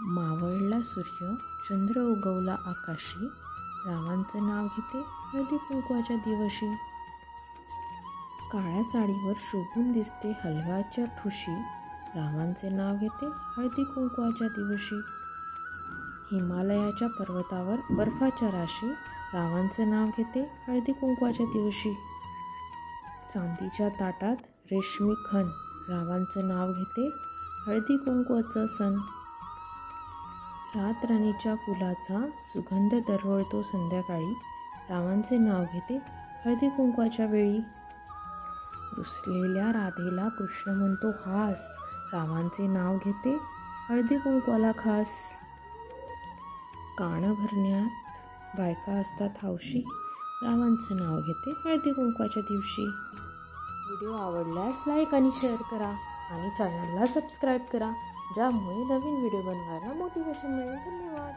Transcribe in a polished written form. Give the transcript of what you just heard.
मावळला सूर्य, चंद्र उगवला आकाशी, रामांचे नाव घेते हळदी कुंकवाच्या दिवशी. काळ्या साडीवर शोभून दिसते हलव्याच्या ठुशी, रामांचे नाव घेते हळदी कुंकवाच्या दिवशी. हिमालयाच्या पर्वतावर बर्फाच्या राशी, रामांचे नाव घेते हळदी कुंकवाच्या दिवशी. चांदीच्या ताटात रेशमी खण, रामांचे नाव घेते हळदी कुंकवाचा सण. रातराणीच्या फुलाचा सुगंध दरवळतो संध्याकाळी, रामांचे नाव घेते हळदी कुंकवाच्या वेळी. रुसलेल्या राधेला कृष्ण म्हणतो हास, रामांचे नाव घेते हळदी कुंकवाला खास. कान भरण्यात बायका असतात हौशी, रामांचे नाव घेते हळदी कुंकवाच्या दिवशी. व्हिडिओ आवडल्यास लाईक आणि शेअर करा आणि चॅनलला सबस्क्राईब करा, ज्यामुळे नवीन व्हिडिओ बनवायला मोटिवेशन मिळेल. धन्यवाद.